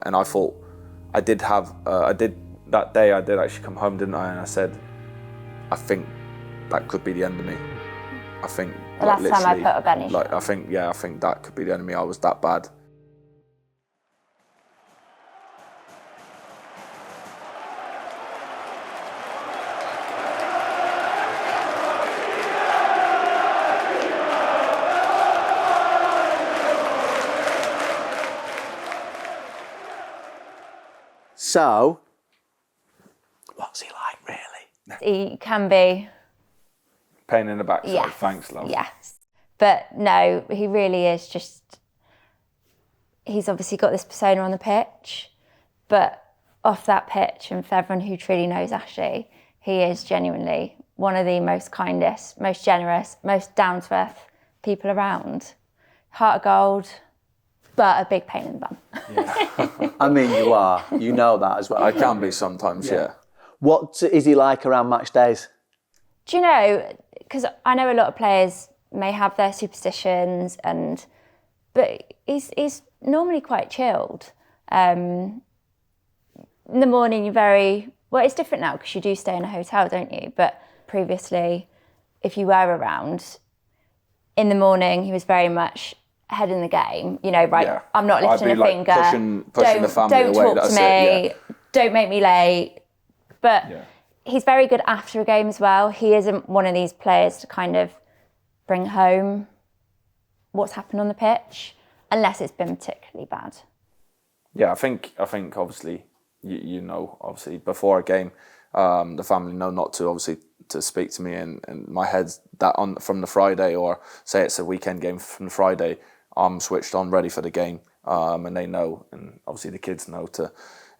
And I thought I did actually come home, didn't I? And I said, I think that could be the end of me. I think the last time I put a Benny. I think that could be the end of me. I was that bad. So, what's he like, really? He can be. Pain in the backside. Yes. Thanks, love. Yes. But no, he really is just, he's obviously got this persona on the pitch, but off that pitch, and for everyone who truly knows Ashley, he is genuinely one of the most kindest, most generous, most down-to-earth people around. Heart of gold, but a big pain in the bum. Yeah. I mean, you are. You know that as well. I can be sometimes, yeah. What is he like around match days? Do you know, because I know a lot of players may have their superstitions, but he's normally quite chilled. In the morning, you're very, well, it's different now because you do stay in a hotel, don't you? But previously, if you were around, in the morning, he was very much ahead in the game. You know, right, yeah. I'm not lifting a finger. Pushing the family don't away. Talk That's to me. Yeah. Don't make me late. But he's very good after a game as well. He isn't one of these players to kind of bring home what's happened on the pitch, unless it's been particularly bad. Yeah, I think obviously, you know, obviously before a game, the family know not to obviously to speak to me, and my head's that on from the Friday, or say it's a weekend game from the Friday, I'm switched on, ready for the game, and they know, and obviously the kids know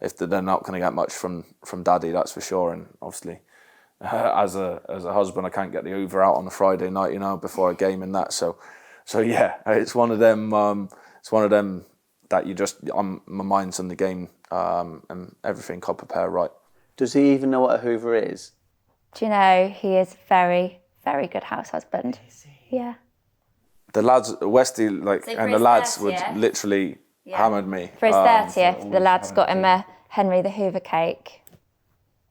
if they're not going to get much from Daddy, that's for sure. And obviously, as a husband, I can't get the Uber out on a Friday night, you know, before a game and that. So yeah, it's one of them. It's one of them that you just, my mind's on the game, and everything I'll prepare right. Does he even know what a Hoover is? Do you know, he is very, very good house husband. Yeah. The lads, Westy, and the lads would literally hammered me. For his 30th, the lads got him a Henry the Hoover cake.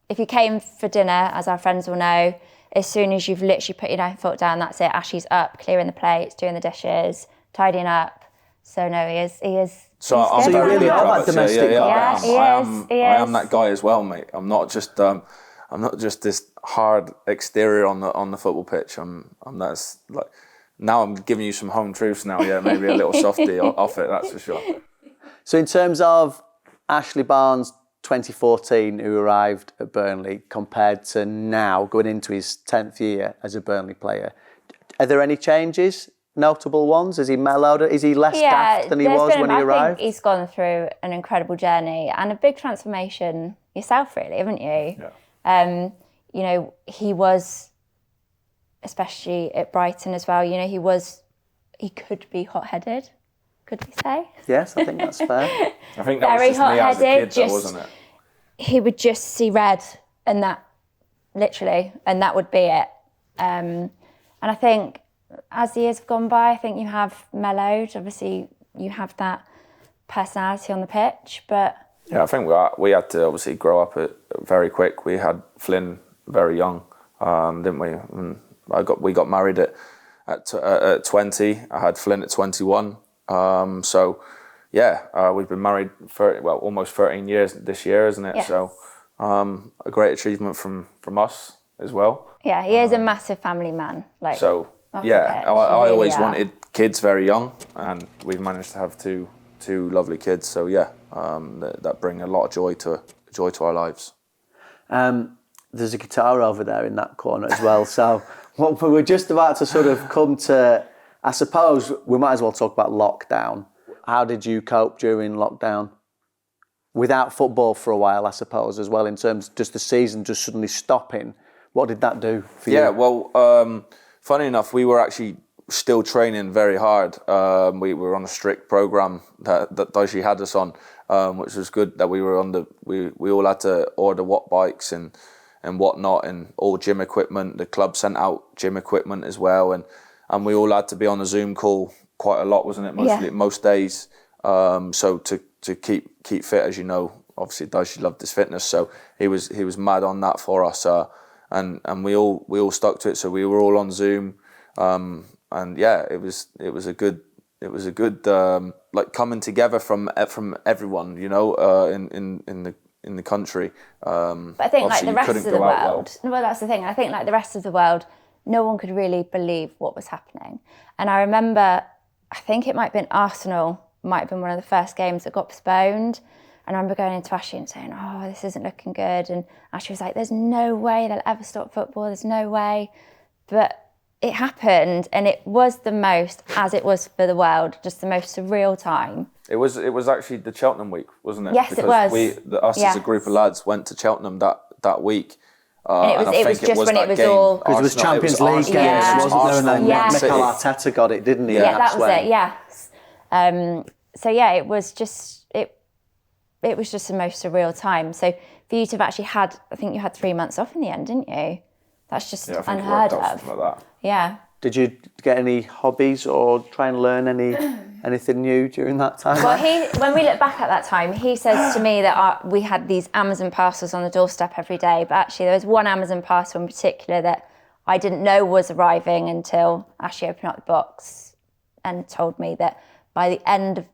If you came for dinner, as our friends will know, as soon as you've literally put your knife and fork down, that's it. Ashley's up, clearing the plates, doing the dishes, tidying up. So no, he is. So you really are that domestic guy. I am that guy as well, mate. I'm not just this hard exterior on the football pitch. That's like, now I'm giving you some home truths now. Yeah, maybe a little softy off it, that's for sure. So in terms of Ashley Barnes 2014, who arrived at Burnley, compared to now going into his 10th year as a Burnley player, are there any changes? Notable ones? Is he mellowed? Is he less daft than he was when he arrived? I think he's gone through an incredible journey and a big transformation yourself, really, haven't you? Yeah. You know, he was, especially at Brighton as well, you know, he could be hot-headed, could we say? Yes, I think that's fair. I think that was just me as a kid, though, wasn't it? He would just see red, and that, literally, and that would be it. And I think, as the years have gone by, I think you have mellowed. Obviously, you have that personality on the pitch, but... Yeah, I think we had to obviously grow up very quick. We had Flynn very young, didn't we? And we got married at 20. I had Flynn at 21. So, yeah, we've been married for almost 13 years this year, isn't it? Yes. So, a great achievement from us as well. Yeah, he is a massive family man. Yeah, I always wanted kids very young, and we've managed to have two lovely kids. So yeah, that bring a lot of joy to our lives. There's a guitar over there in that corner as well. So we're just about to sort of come to, I suppose we might as well talk about lockdown. How did you cope during lockdown? Without football for a while, I suppose, as well, in terms of just the season just suddenly stopping. What did that do for you? Yeah, well, funny enough, we were actually still training very hard. We were on a strict program that Daishi had us on, which was good. That we were on we all had to order watt bikes and whatnot, and all gym equipment. The club sent out gym equipment as well, and we all had to be on a Zoom call quite a lot, wasn't it? Most days. So to keep fit, as you know. Obviously, Dicey loved his fitness, so he was mad on that for us, and we all stuck to it. So we were all on Zoom, and yeah, it was a good like coming together from everyone, you know, in the country. But I think like the rest of the world, well, that's the thing. I think like the rest of the world, no one could really believe what was happening. And I remember, I think it might have been Arsenal, might have been one of the first games that got postponed. And I remember going into Ashley and saying, oh, this isn't looking good. And Ashley was like, there's no way they'll ever stop football. There's no way. But it happened, and it was the most, as it was for the world, just the most surreal time. It was actually the Cheltenham week, wasn't it? Yes, because it was. Us as a group of lads went to Cheltenham that week. And it was just when it was all... Because it was Champions League games, wasn't there? And then Mikel Arteta got it, didn't he? Yeah, that was it, yes. So yeah, it was just the most surreal time. So for you to have actually had, I think you had 3 months off in the end, didn't you? That's just unheard of. Like that. Yeah. Did you get any hobbies or try and learn anything new during that time? Well, when we look back at that time, he says to me that we had these Amazon parcels on the doorstep every day, but actually there was one Amazon parcel in particular that I didn't know was arriving until Ashley opened up the box and told me that by the end of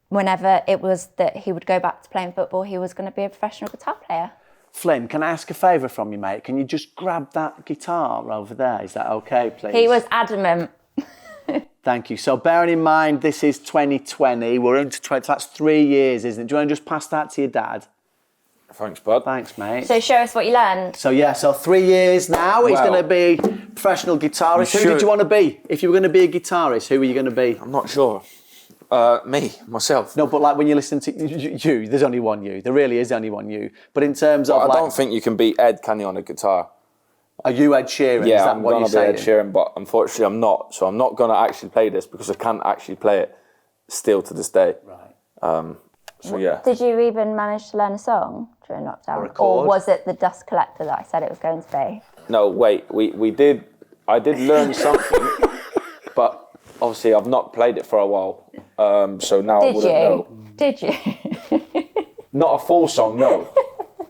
whenever it was that he would go back to playing football, he was going to be a professional guitar player. Flynn, can I ask a favour from you, mate? Can you just grab that guitar over there? Is that okay, please? He was adamant. Thank you. So bearing in mind, this is 2020. We're into 20. That's 3 years, isn't it? Do you want to just pass that to your dad? Thanks, bud. Thanks, mate. So show us what you learned. So 3 years now. He's going to be professional guitarist. Who did you want to be? If you were going to be a guitarist, who were you going to be? I'm not sure. Myself. No, but like when you listen to you, there's only one you. There really is only one you. But in terms of I don't think you can beat Ed, can you, on a guitar? Are you Ed Sheeran? Yeah, is that I'm what going you're to be saying? Ed Sheeran, but unfortunately I'm not. So I'm not going to actually play this because I can't actually play it still to this day. Right. So yeah. Did you even manage to learn a song during lockdown? Or was it the Dust Collector that I said it was going to be? No, wait. We did. I did learn something, but obviously I've not played it for a while. So now I wouldn't know. Did you? Not a full song, no.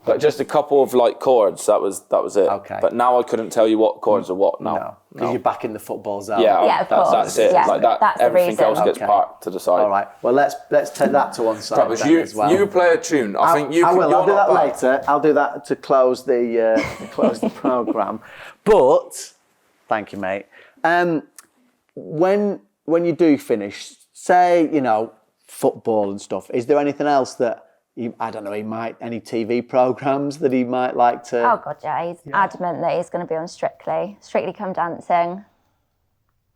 But just a couple of like chords. That was it. Okay. But now I couldn't tell you what chords are what now. No, because you're back in the football zone. Yeah, of course. That's it. Yeah, like that. that's the everything reason. else gets parked to the side. All right. Well, let's take that to one side. That was you. As well. You play a tune. I think you. I will. I'll do that bad. later. I'll do that to close the program. But thank you, mate. When you do finish, say football and stuff, is there anything else that any TV programs that he might like to? Oh God, yeah, he's adamant that he's going to be on Strictly Come Dancing.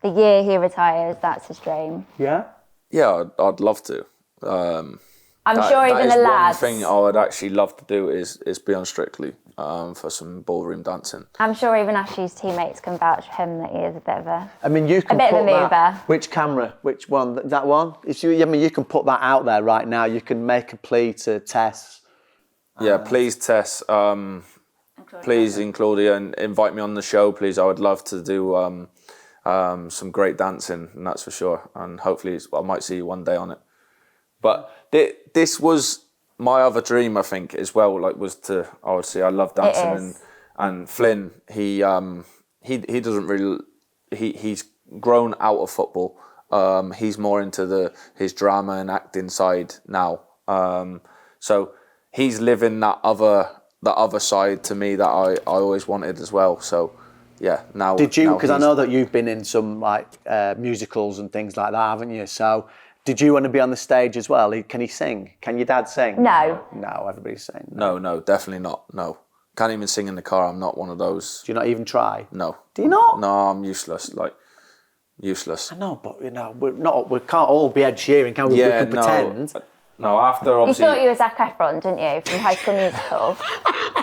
The year he retires, that's his dream. Yeah. Yeah, I'd love to. I'm sure even the lads. One thing I would actually love to do is be on Strictly for some ballroom dancing. I'm sure even Ashley's teammates can vouch for him that he is a bit of a. I mean, you can bit put of a mover. That. Which camera? Which one? That one? You can put that out there right now. You can make a plea to Tess. Yeah, please, Tess. Please, and Claudia, and invite me on the show, please. I would love to do some great dancing, and that's for sure. And hopefully, I might see you one day on it. But this was my other dream, I think, as well. Like, was to obviously I love dancing, and Flynn, he doesn't really he's grown out of football. He's more into his drama and acting side now. So he's living that other side to me that I always wanted as well. So yeah, now. Did you? Because I know that you've been in some musicals and things like that, haven't you? So. Did you want to be on the stage as well? Can he sing? Can your dad sing? No. No, everybody's saying no. No, definitely not. No. Can't even sing in the car. I'm not one of those. Do you not even try? No. Do you not? No, I'm useless. Useless. I know, but we can't all be Ed Sheeran, can we? Yeah, we can pretend. No, after obviously... You thought you were Zac Efron, didn't you, from High School Musical?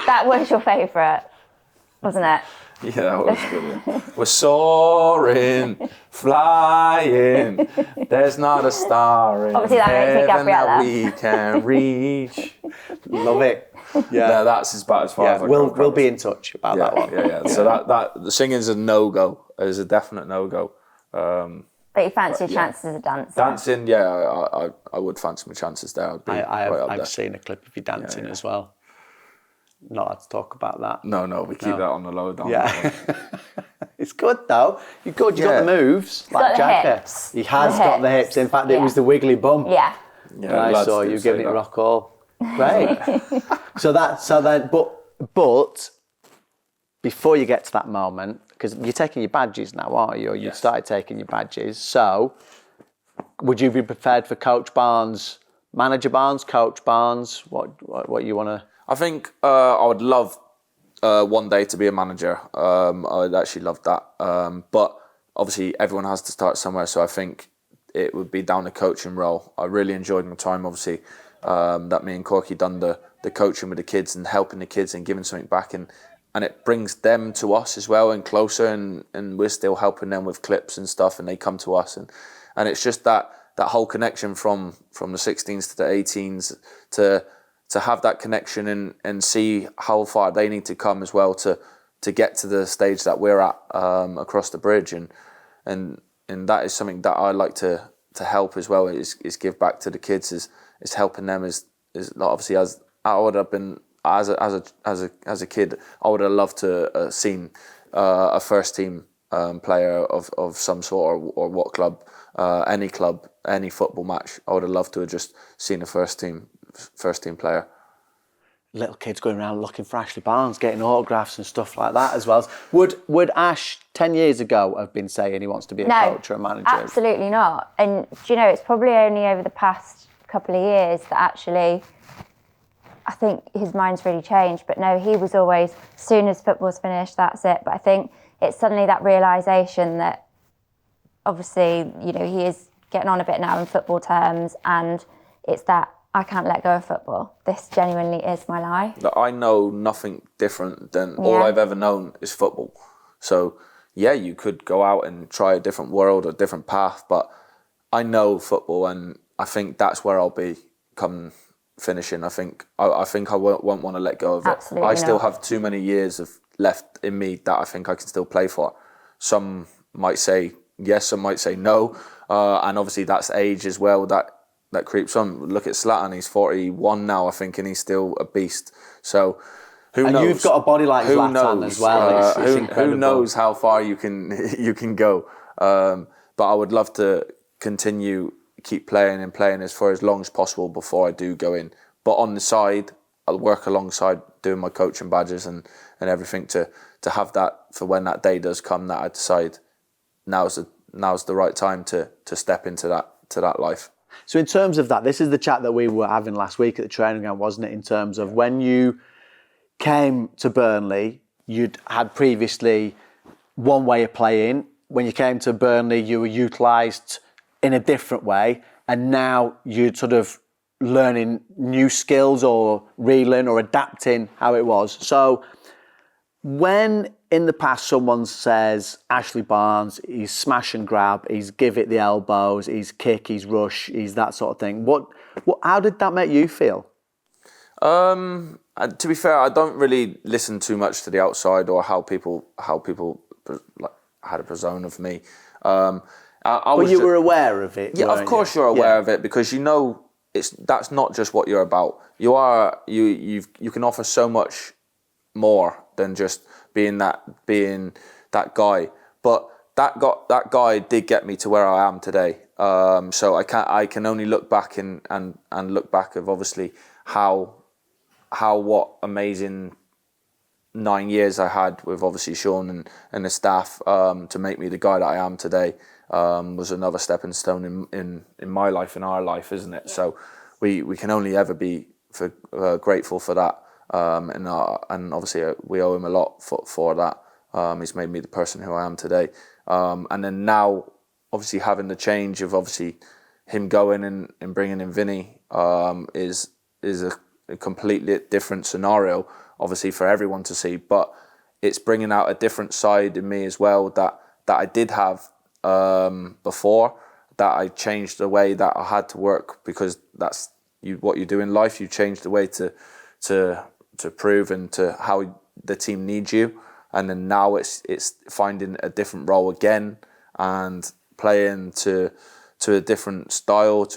That was your favourite, wasn't it? Yeah, that was good. Yeah. We're soaring, flying. There's not a star in Obviously, that makes me heaven Gabriella. that we can reach. Love it. Yeah, no, that's about as far as I go. We'll be in touch about that one. Yeah. So that the singing's a no-go. It's a definite no-go. But you fancy your chances as a dancer? Dancing, yeah, I would fancy my chances there. I'd be I've seen a clip of you dancing as well. Not allowed to talk about that. No, we keep that on the low down. Yeah. It's good though. You're good. You got the moves. Like Jacka. He has got the hips. In fact, it was the wiggly bum. Yeah. I saw you giving it rock all. Great. But before you get to that moment, because you're taking your badges now, aren't you? Or you started taking your badges. So, would you be prepared for Coach Barnes, Manager Barnes, Coach Barnes? What you want to? I think I would love one day to be a manager. I'd actually love that. But obviously, everyone has to start somewhere. So I think it would be down the coaching role. I really enjoyed my time, obviously, that me and Corky done the coaching with the kids and helping the kids and giving something back. And it brings them to us as well and closer. And we're still helping them with clips and stuff. And they come to us. And it's just that whole connection from the 16s to the 18s to have that connection and see how far they need to come as well to get to the stage that we're at across the bridge. And that is something that I like to help as well, is give back to the kids, is helping them is obviously, as I would have been as a kid, I would have loved to seen a first team player of some sort or what club, any football match. I would have loved to have just seen a first team player. Little kids going around looking for Ashley Barnes, getting autographs and stuff like that as well. Would Ash 10 years ago have been saying he wants to be a coach or a manager? Absolutely not. And do you know, it's probably only over the past couple of years that actually I think his mind's really changed. But no, he was always, as soon as football's finished, that's it. But I think it's suddenly that realisation that obviously, you know, he is getting on a bit now in football terms, and it's that I can't let go of football. This genuinely is my life. I know nothing different than all I've ever known is football. So, yeah, you could go out and try a different world or a different path, but I know football, and I think that's where I'll be come finishing. I think I won't want to let go of it. Absolutely I still have too many years left in me that I think I can still play for. Some might say yes, some might say no, and obviously that's age as well that creeps on. Look at Zlatan, he's 41 now, I think, and he's still a beast. So who knows? And you've got a body like Zlatan as well. It's incredible. Who knows how far you can go? But I would love to keep playing as for as long as possible before I do go in. But on the side, I'll work alongside doing my coaching badges and everything to have that for when that day does come that I decide now's the right time to step into that life. So in terms of that, this is the chat that we were having last week at the training ground, wasn't it? In terms of when you came to Burnley, you'd had previously one way of playing. When you came to Burnley, you were utilised in a different way, and now you're sort of learning new skills or relearning or adapting how it was. So when in the past someone says Ashley Barnes, he's smash and grab, he's give it the elbows, he's kick, he's rush, he's that sort of thing, how did that make you feel? To be fair, I don't really listen too much to the outside or how people like had a persona of me. But you were aware of it. Yeah, of course you're aware of it, because you know that's not just what you're about. You can offer so much more than just being that guy. But that guy did get me to where I am today. So I can only look back and look back of obviously what amazing 9 years I had with obviously Sean and the staff to make me the guy that I am today. Was another stepping stone in my life, in our life, isn't it? So we can only ever be grateful for that, and obviously we owe him a lot for that. He's made me the person who I am today, and then now obviously having the change of obviously him going and bringing in Vinny is a completely different scenario, obviously for everyone to see, but it's bringing out a different side in me as well that I did have before, that I changed the way that I had to work, because that's what you do in life. You change the way to prove and to how the team needs you, and then now it's finding a different role again and playing to a different style,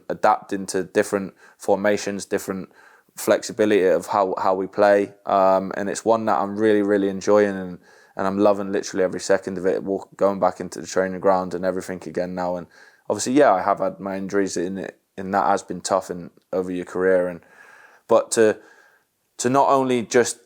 adapting to different formations, different flexibility of how we play, and it's one that I'm really, really enjoying, and I'm loving literally every second of it. Going back into the training ground and everything again now, and obviously, yeah, I have had my injuries in it, and that has been tough over your career, but to not only just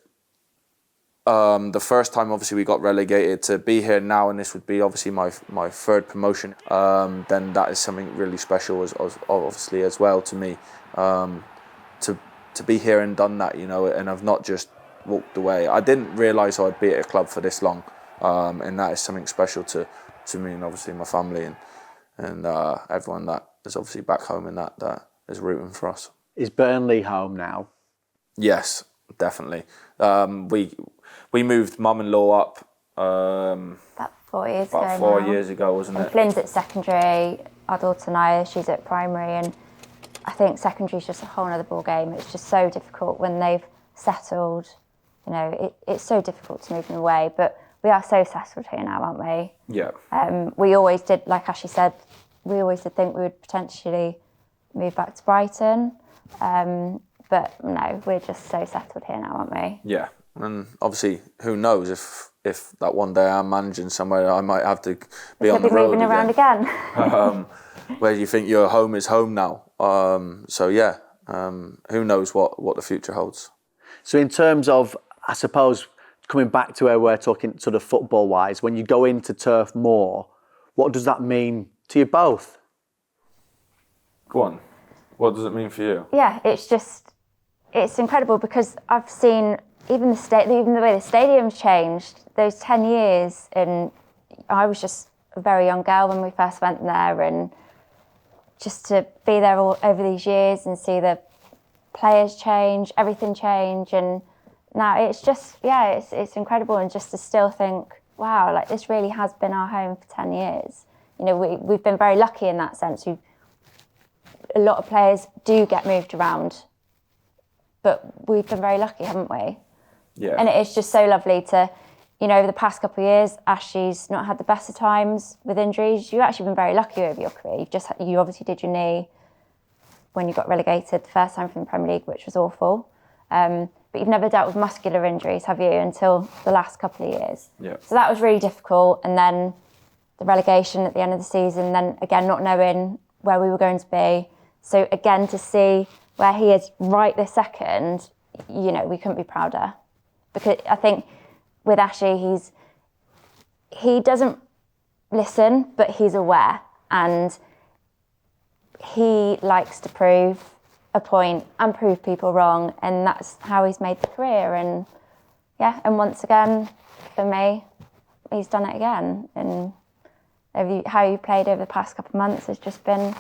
the first time obviously we got relegated, to be here now, and this would be obviously my third promotion, then that is something really special as obviously as well to me, to be here and done that, you know, and I've not just walked away. I didn't realise I'd be at a club for this long, and that is something special to me, and obviously my family and everyone that is obviously back home and that is rooting for us. Is Burnley home now? Yes, definitely. We moved mum-in-law up About 4 years ago. about 4 years ago, wasn't it? Flynn's at secondary, our daughter Naya, she's at primary, and I think secondary is just a whole other ball game. It's just so difficult when they've settled. You know, it's so difficult to move them away, but we are so settled here now, aren't we? Yeah. We always did, like Ashley said, we always did think we would potentially move back to Brighton, but no, we're just so settled here now, aren't we? Yeah, and obviously, who knows if that one day I'm managing somewhere, I might have to be on the road moving around again. Where you think your home is home now. So yeah, who knows what the future holds. So in terms of, I suppose, coming back to where we're talking sort of football-wise, when you go into Turf Moor, what does that mean to you both? Go on. What does it mean for you? Yeah, it's incredible because I've seen even the way the stadium's changed. Those 10 years, and I was just a very young girl when we first went there, and just to be there all over these years and see the players change, everything change, and now it's just, yeah, it's incredible, and just to still think, wow, like this really has been our home for 10 years. You know, we've been very lucky in that sense. A lot of players do get moved around, but we've been very lucky, haven't we? Yeah. And it's just so lovely to, you know, over the past couple of years, Ashley's not had the best of times with injuries. You've actually been very lucky over your career. You obviously did your knee when you got relegated the first time from the Premier League, which was awful. But you've never dealt with muscular injuries, have you, until the last couple of years? Yeah. So that was really difficult. And then the relegation at the end of the season, then again, not knowing where we were going to be. So again, to see where he is right this second, you know, we couldn't be prouder. Because I think with Ashley, he doesn't listen, but he's aware, and he likes to prove a point and prove people wrong, and that's how he's made the career. And yeah, and once again, for me, he's done it again. And how you played over the past couple of months has just been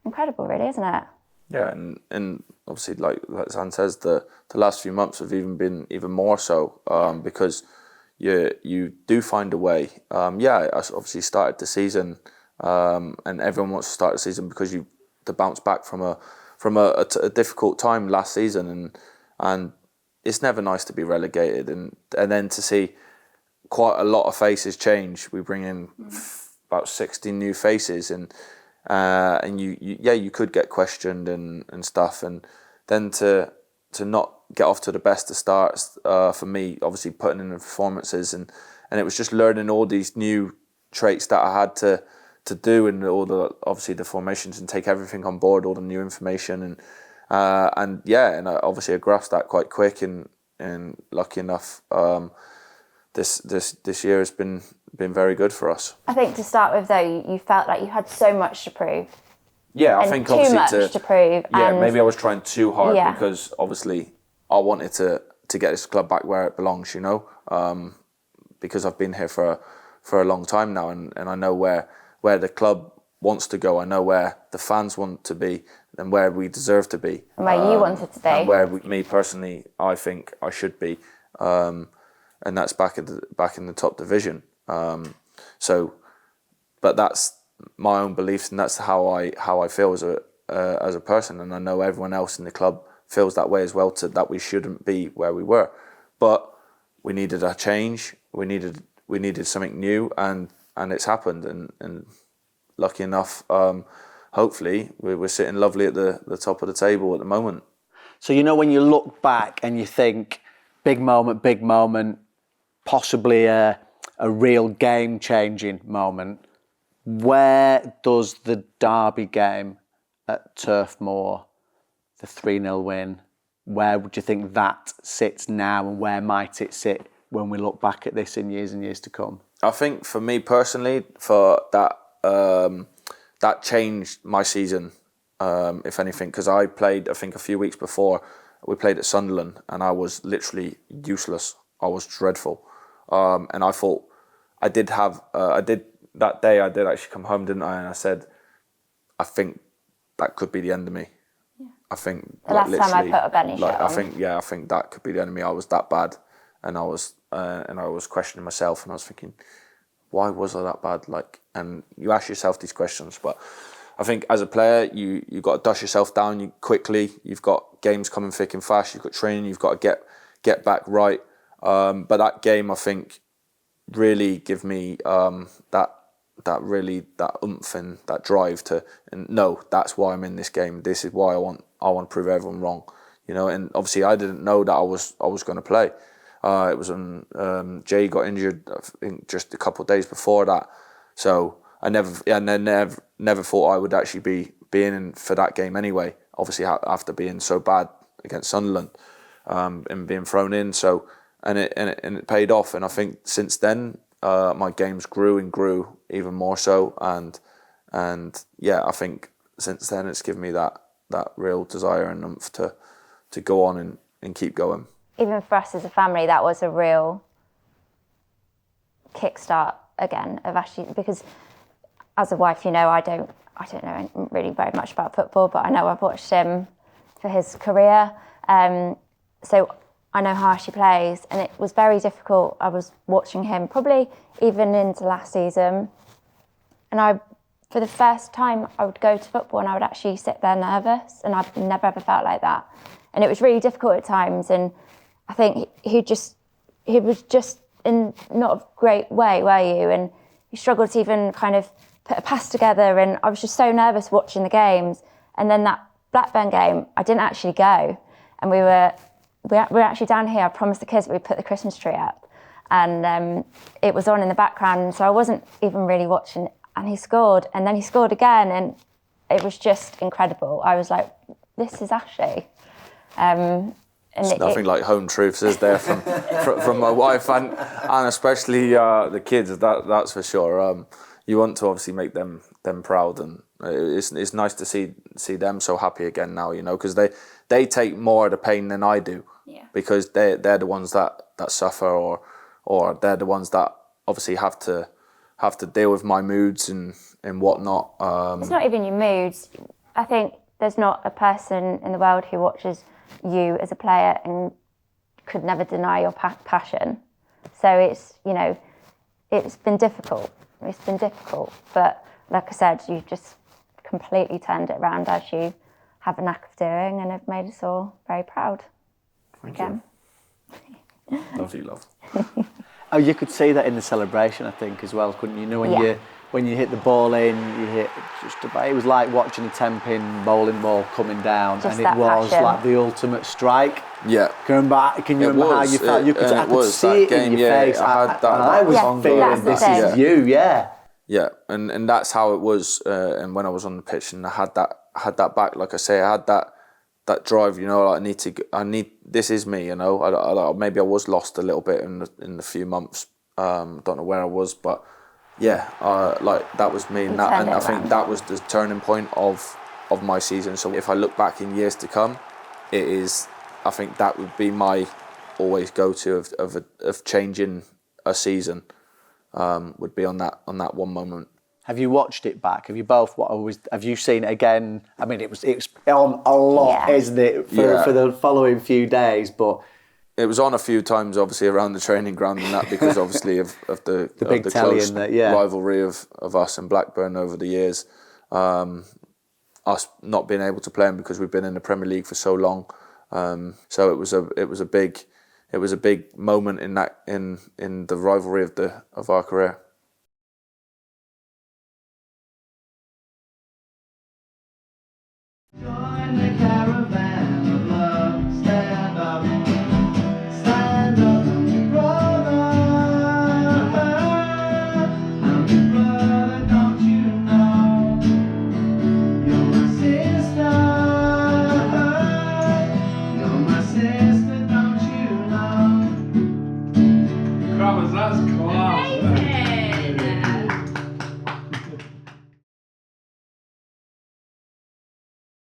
incredible, really, isn't it? Yeah, and obviously, like Zan says, the last few months have even been even more so, because you do find a way. I obviously started the season, and everyone wants to start the season because to bounce back from a difficult time last season, and it's never nice to be relegated, and then to see quite a lot of faces change. We bring in about 60 new faces, and you could get questioned and stuff, and then to not get off to the best of starts, for me, obviously putting in the performances, and it was just learning all these new traits that I had to do, and all obviously the formations, and take everything on board, all the new information, and I grasped that quite quick, and lucky enough, this year has been very good for us. I think to start with, though, you felt like you had so much to prove. Yeah, I think obviously too much to prove. Yeah, and maybe I was trying too hard, Yeah. because obviously I wanted to get this club back where it belongs, you know, because I've been here for a long time now, and I know where the club wants to go. I know where the fans want to be, and where we deserve to be. And where you wanted to be. And where me personally, I think I should be. And that's back in the top division. But that's my own beliefs, and that's how I feel as a person, and I know everyone else in the club feels that way as well. That we shouldn't be where we were, but we needed a change. We needed something new, and it's happened, and lucky enough, hopefully, we're sitting lovely at the top of the table at the moment. So, when you look back and you think, big moment, possibly a real game-changing moment, where does the Derby game at Turf Moor, the 3-0 win, where would you think that sits now, and where might it sit when we look back at this in years and years to come? I think for me personally, for that that changed my season, if anything, because I played, I think a few weeks before, we played at Sunderland, and I was literally useless. I was dreadful, and I thought I did that day. I did actually come home, didn't I? And I said, I think that could be the end of me. Yeah. I think the last time I put a Benny shirt on. I think that could be the end of me. I was that bad, and I was questioning myself, and I was thinking, why was I that bad? And you ask yourself these questions, but I think as a player, you got to dust yourself down quickly. You've got games coming thick and fast. You've got training. You've got to get back right. But that game, I think, really give me that oomph and that drive and no, that's why I'm in this game. This is why I want to prove everyone wrong. And obviously I didn't know that I was going to play. It was when Jay got injured, I think just a couple of days before that. So I never thought I would actually be in for that game anyway. Obviously after being so bad against Sunderland, and being thrown in. So and it paid off. And I think since then my games grew and grew even more so. And yeah, I think since then it's given me that real desire and oomph to go on and keep going. Even for us as a family, that was a real kickstart again of actually, because as a wife, I don't know really very much about football, but I know I've watched him for his career. So I know how he plays, and it was very difficult. I was watching him probably even into last season, and for the first time, I would go to football and I would actually sit there nervous, and I've never ever felt like that. And it was really difficult at times, and I think he was just in not a great way, were you? And he struggled to even kind of put a pass together, and I was just so nervous watching the games. And then that Blackburn game, I didn't actually go, and we were actually down here. I promised the kids that we'd put the Christmas tree up, and it was on in the background, and so I wasn't even really watching. And he scored, and then he scored again, and it was just incredible. I was like, this is Ashley. And it's nothing like home truths, is there, from my wife and especially the kids. That's for sure. You want to obviously make them proud, and it's nice to see them so happy again now. Because they take more of the pain than I do. Yeah. Because they're the ones that suffer, or they're the ones that obviously have to deal with my moods and whatnot. It's not even your moods. I think there's not a person in the world who watches you as a player and could never deny your passion. So it's been difficult. But like I said, you've just completely turned it around, as you have a knack of doing, and have made us all very proud. Thank you. Lovely, love. Oh, you could see that in the celebration, I think, as well, couldn't you? When you hit the ball in, you hit just about. It was like watching a 10-pin bowling ball coming down, just and it was passion. like the ultimate strike. Yeah. Going back, can you remember how you felt? I could see it in your face. I was feeling this is you, yeah. Yeah, and that's how it was. And when I was on the pitch, and I had that back, like I say, I had that drive. I need. This is me. Maybe I was lost a little bit in the few months. Don't know where I was, but. Yeah, that was me, and I think that was the turning point of my season. So if I look back in years to come, I think that would be my always go-to of changing a season, would be on that one moment. Have you watched it back? Have you both? Have you seen it again? I mean, it was on a lot, isn't it, for the following few days, but. It was on a few times, obviously, around the training ground and that, because obviously of the big close rivalry of us and Blackburn over the years. Us not being able to play them because we've been in the Premier League for so long. So it was a big moment in the rivalry of our career.